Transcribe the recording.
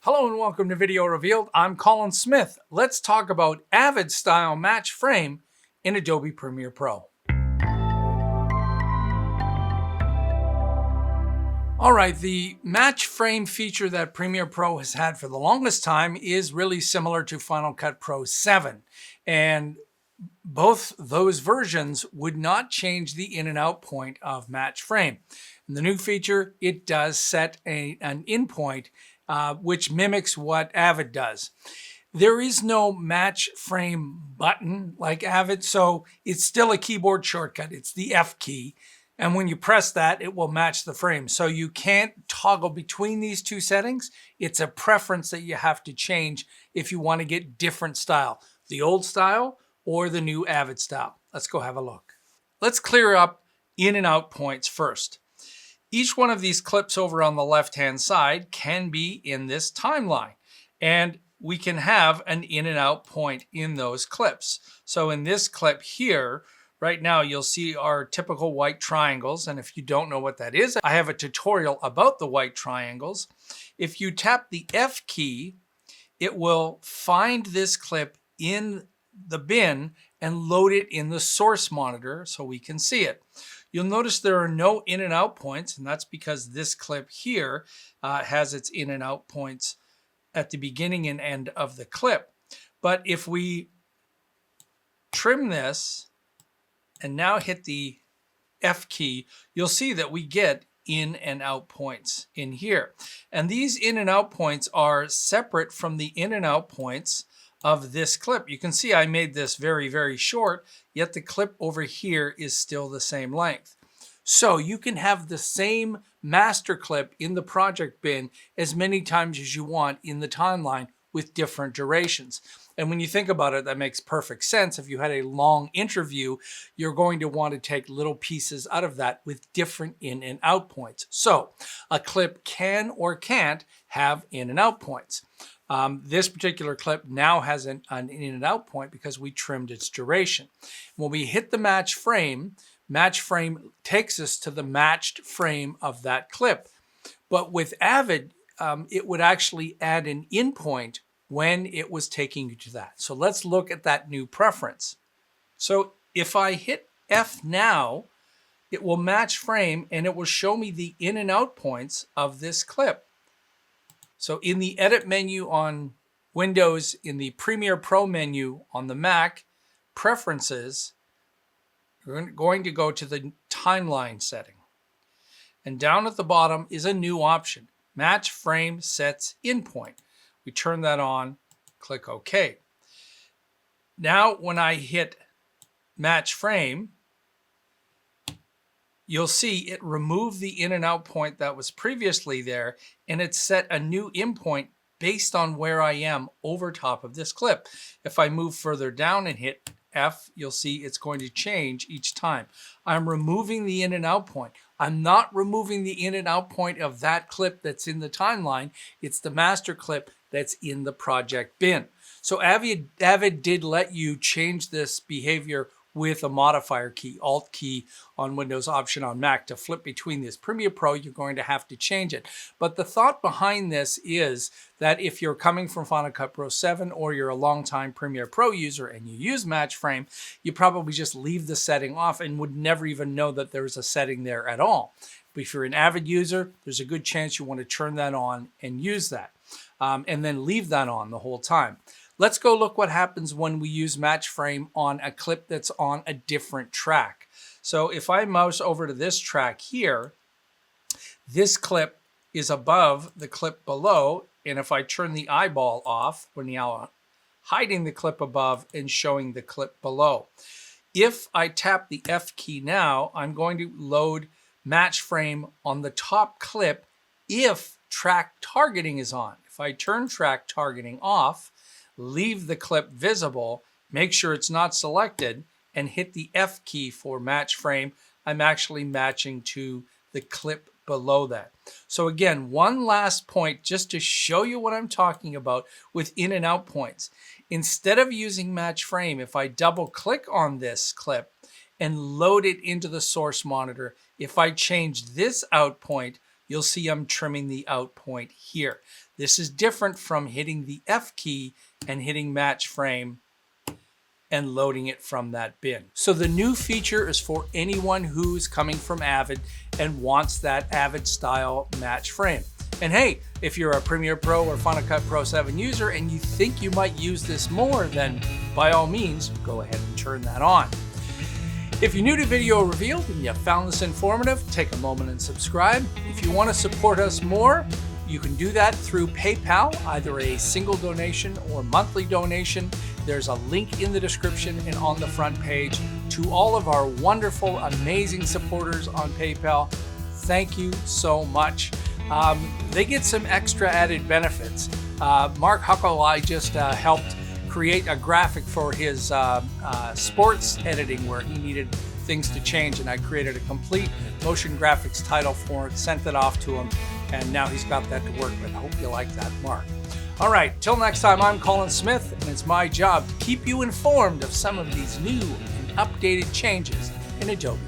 Hello and welcome to Video Revealed. I'm Colin Smith. Let's talk about Avid-Style match frame in Adobe Premiere Pro. All right, the match frame feature that Premiere Pro has had for the longest time is really similar to Final Cut Pro 7. And both those versions would not change the in and out point of match frame. In the new feature, it does set an in point, which mimics what Avid does. There is no match frame button like Avid, so it's still a keyboard shortcut. It's the F key. And when you press that, it will match the frame. So you can't toggle between these two settings. It's a preference that you have to change if you want to get different style, the old style or the new Avid style. Let's go have a look. Let's clear up in and out points first. Each one of these clips over on the left-hand side can be in this timeline, and we can have an in and out point in those clips. So in this clip here, right now you'll see our typical white triangles, and if you don't know what that is, I have a tutorial about the white triangles. If you tap the F key, it will find this clip in the bin and load it in the source monitor so we can see it. You'll notice there are no in and out points, and that's because this clip here has its in and out points at the beginning and end of the clip. But if we trim this and now hit the F key, you'll see that we get in and out points in here. And these in and out points are separate from the in and out points of this clip. You can see I made this very, very short, yet the clip over here is still the same length. So you can have the same master clip in the project bin as many times as you want in the timeline with different durations. And when you think about it, that makes perfect sense. If you had a long interview, you're going to want to take little pieces out of that with different in and out points. So a clip can or can't have in and out points. This particular clip now has an in and out point because we trimmed its duration. When we hit the match frame takes us to the matched frame of that clip. But with Avid, it would actually add an in point when it was taking you to that. So let's look at that new preference. So if I hit F now, it will match frame and it will show me the in and out points of this clip. So in the Edit menu on Windows, in the Premiere Pro menu on the Mac, Preferences, we're going to go to the Timeline setting. And down at the bottom is a new option, Match Frame Sets In Point. We turn that on, click OK. Now when I hit Match Frame, you'll see it removed the in and out point that was previously there, and it set a new in point based on where I am over top of this clip. If I move further down and hit F, you'll see it's going to change each time. I'm removing the in and out point. I'm not removing the in and out point of that clip that's in the timeline. It's the master clip that's in the project bin. So Avid did let you change this behavior with a modifier key, Alt key on Windows, Option on Mac to flip between this. Premiere Pro, you're going to have to change it. But the thought behind this is that if you're coming from Final Cut Pro 7 or you're a longtime Premiere Pro user and you use match frame, you probably just leave the setting off and would never even know that there's a setting there at all. But if you're an Avid user, there's a good chance you want to turn that on and use that, and then leave that on the whole time. Let's go look what happens when we use match frame on a clip that's on a different track. So if I mouse over to this track here, this clip is above the clip below, and if I turn the eyeball off, we're now hiding the clip above and showing the clip below. If I tap the F key now, I'm going to load match frame on the top clip if track targeting is on. If I turn track targeting off, leave the clip visible, make sure it's not selected, and hit the F key for match frame, I'm actually matching to the clip below that. So again, one last point just to show you what I'm talking about with in and out points. Instead of using match frame, if I double click on this clip and load it into the source monitor, if I change this out point you'll see I'm trimming the out point here. This is different from hitting the F key and hitting match frame and loading it from that bin. So the new feature is for anyone who's coming from Avid and wants that Avid-Style match frame. And hey, if you're a Premiere Pro or Final Cut Pro 7 user and you think you might use this more, then by all means, go ahead and turn that on. If you're new to Video Revealed and you found this informative, take a moment and subscribe. If you want to support us more, you can do that through PayPal, either a single donation or monthly donation. There's a link in the description and on the front page to all of our wonderful, amazing supporters on PayPal. Thank you so much. They get some extra added benefits. Mark Huckle, I just helped create a graphic for his sports editing where he needed things to change, and I created a complete motion graphics title for it, sent it off to him, and now he's got that to work with. I hope you like that, Mark. All right, till next time, I'm Colin Smith, and it's my job to keep you informed of some of these new and updated changes in Adobe.